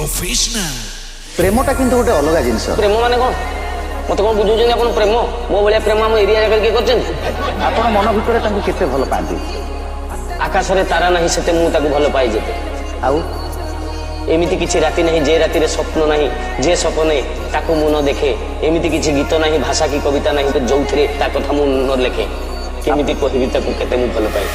Professional प्रेमटा किंतु गोटे अलग जिनस प्रेम माने कौन मत कौन बुझुछन अपन प्रेम मो भलिया प्रेम हम एरिया जगह के करछन आपण मन भितर तांको केते भल पाती आकाश रे तारा नहीं सेते मु ताको भल पाई जेते आउ एमिति किछि राति नहीं जे राति रे स्वप्न नहीं जे सपने ताको मु न देखे एमिति किछि गीत नहीं भाषा की कविता नहीं तो जोउथरे ता कथा मु न लेखे केमिति कहिबि ताको केते मु भल पाई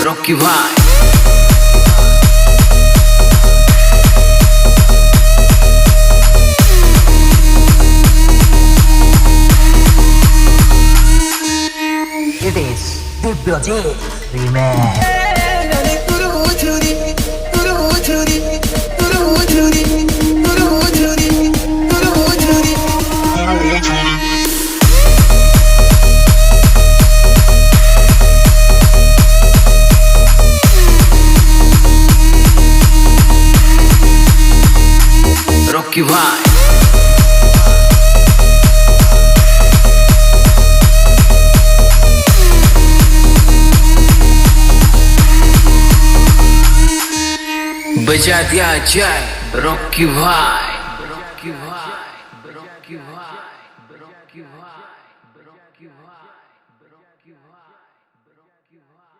Rocky Vibe It is Divyajit Remix. Rocky Vibe बजा दिया जाए Rocky Vibe Rocky Vibe Rocky Vibe Rocky Vibe Rocky Vibe Rocky Vibe Rocky Vibe